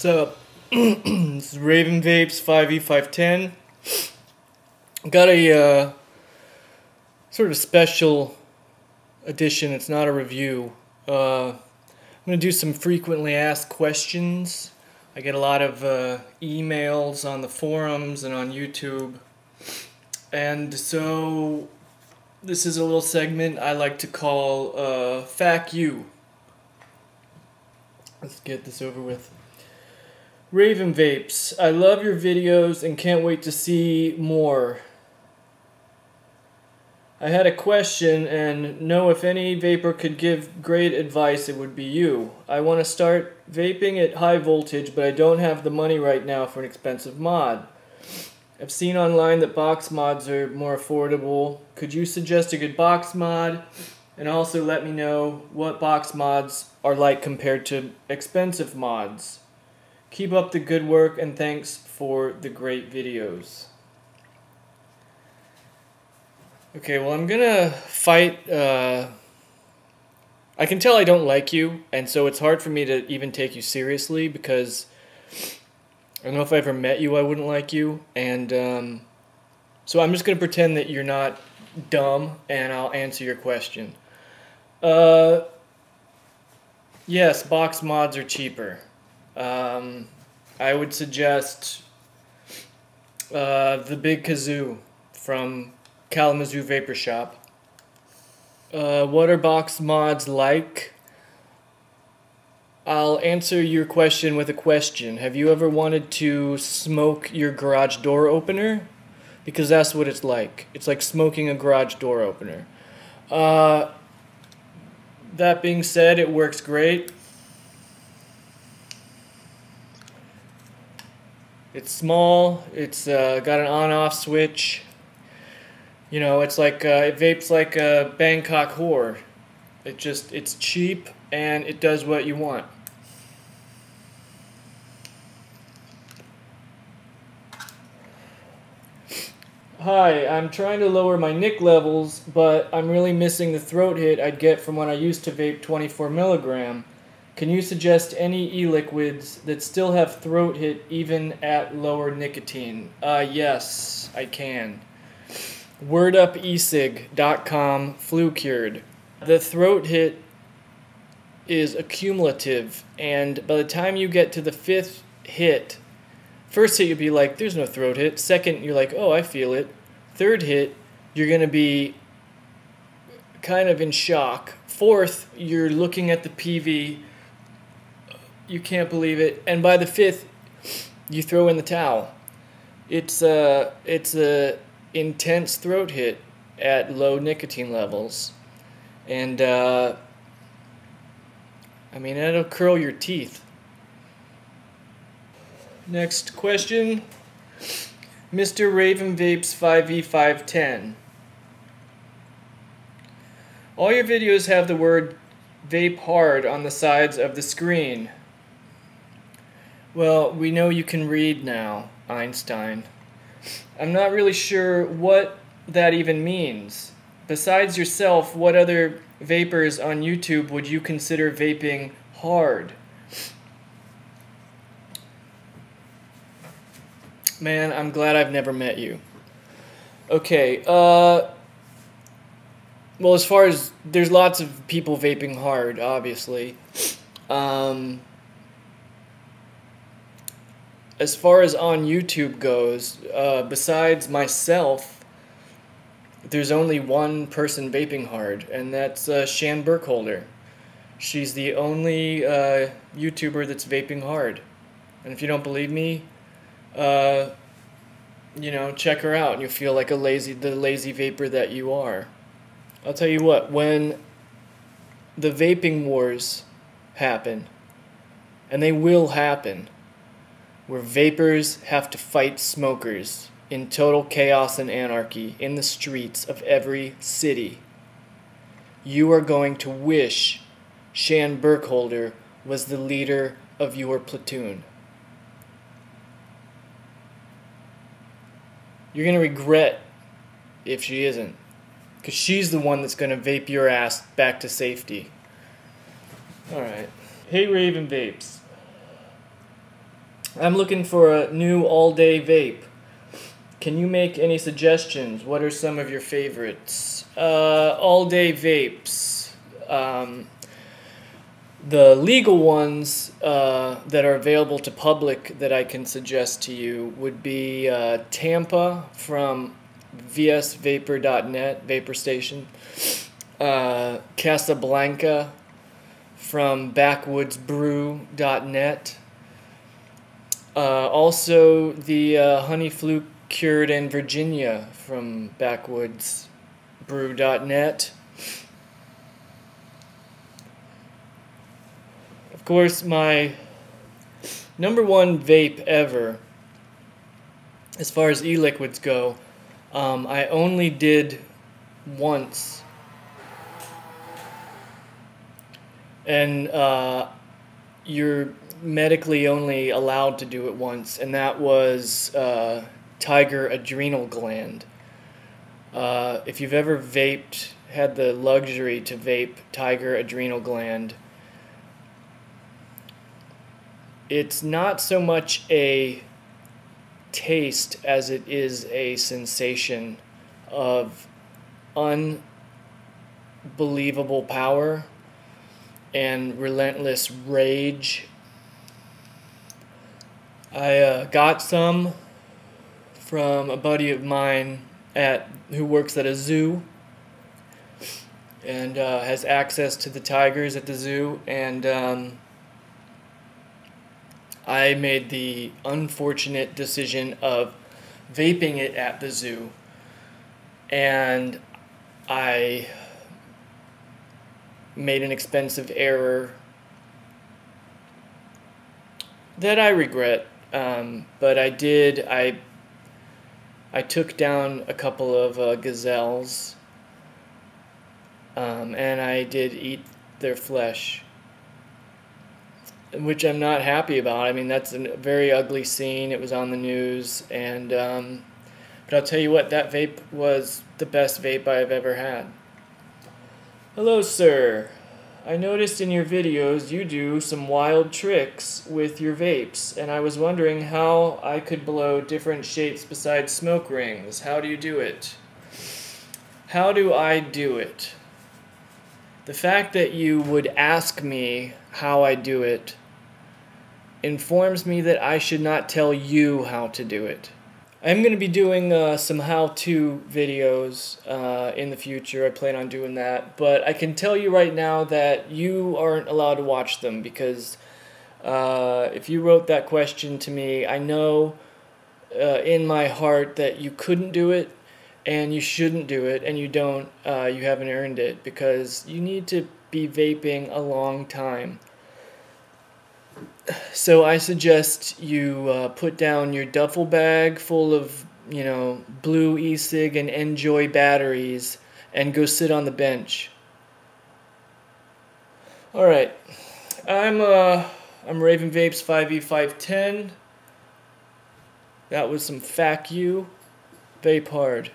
What's up? This is RavenVapes 5e510. Got a sort of special edition. It's not a review. I'm going to do some frequently asked questions. I get a lot of emails on the forums and on YouTube. And so this is a little segment I like to call FAQ You. Let's get this over with. RavenVapes, I love your videos and can't wait to see more. I had a question and know if any vapor could give great advice, it would be you. I want to start vaping at high voltage, but I don't have the money right now for an expensive mod. I've seen online that box mods are more affordable. Could you suggest a good box mod? And also let me know what box mods are like compared to expensive mods. Keep up the good work and thanks for the great videos. Okay, well, I'm gonna fight. I can tell I don't like you, and so it's hard for me to even take you seriously because I don't know if I ever met you, I wouldn't like you. And so I'm just gonna pretend that you're not dumb and I'll answer your question. Yes, box mods are cheaper. I would suggest the Big Kazoo from Kalamazoo Vapor Shop. What are box mods like? I'll answer your question with a question. Have you ever wanted to smoke your garage door opener? Because that's what it's like. It's like smoking a garage door opener. That being said, it works great. It's small, it's got an on-off switch. You know, it's like, it vapes like a Bangkok whore. It's cheap and it does what you want. Hi, I'm trying to lower my nic levels, but I'm really missing the throat hit I'd get from when I used to vape 24 milligram. Can you suggest any e-liquids that still have throat hit even at lower nicotine? Yes, I can. WordUpEcig.com flu cured. The throat hit is accumulative, and by the time you get to the fifth hit, first hit you'll be like, there's no throat hit. Second, you're like, oh, I feel it. Third hit, you're going to be kind of in shock. Fourth, you're looking at the PV. You can't believe it. And by the fifth, you throw in the towel. It's a intense throat hit at low nicotine levels. And, I mean, it'll curl your teeth. Next question. Mr. RavenVapes 5e510. All your videos have the word vape hard on the sides of the screen. Well, we know you can read now, Einstein. I'm not really sure what that even means. Besides yourself, what other vapors on YouTube would you consider vaping hard? Man, I'm glad I've never met you. Okay, well, as far as, there's lots of people vaping hard, obviously. As far as on YouTube goes, besides myself, there's only one person vaping hard, and that's Shan Burkholder. She's the only YouTuber that's vaping hard. And if you don't believe me, you know, check her out and you'll feel like the lazy vapor that you are. I'll tell you what, when the vaping wars happen, and they will happen, where vapors have to fight smokers in total chaos and anarchy in the streets of every city, you are going to wish Shan Burkholder was the leader of your platoon. You're going to regret if she isn't, because she's the one that's going to vape your ass back to safety. Alright. Hey RavenVapes. I'm looking for a new all-day vape. Can you make any suggestions? What are some of your favorites? All-day vapes. The legal ones that are available to public that I can suggest to you would be Tampa from vsvapor.net, Vapor Station. Casablanca from backwoodsbrew.net. Also the honey fluke cured in Virginia from backwoodsbrew.net. Of course, my number one vape ever, as far as e-liquids go, I only did once. And you're medically only allowed to do it once, and that was Tiger adrenal gland. If you've ever vaped, had the luxury to vape Tiger adrenal gland, it's not so much a taste as it is a sensation of unbelievable power and relentless rage. I got some from a buddy of mine who works at a zoo and has access to the tigers at the zoo, and I made the unfortunate decision of vaping it at the zoo, and I made an expensive error that I regret, but I did. I took down a couple of gazelles, and I did eat their flesh, which I'm not happy about. I mean, that's a very ugly scene. It was on the news, and but I'll tell you what, that vape was the best vape I've ever had. Hello, sir. I noticed in your videos you do some wild tricks with your vapes, and I was wondering how I could blow different shapes besides smoke rings. How do you do it? How do I do it? The fact that you would ask me how I do it informs me that I should not tell you how to do it. I'm going to be doing some how-to videos in the future. I plan on doing that, but I can tell you right now that you aren't allowed to watch them, because if you wrote that question to me, I know in my heart that you couldn't do it, and you shouldn't do it, and you don't. You haven't earned it, because you need to be vaping a long time. So I suggest you put down your duffel bag full of, blue e-cig and Enjoy batteries and go sit on the bench. All right, I'm RavenVapes 5E510. That was some FAQ. Vape hard.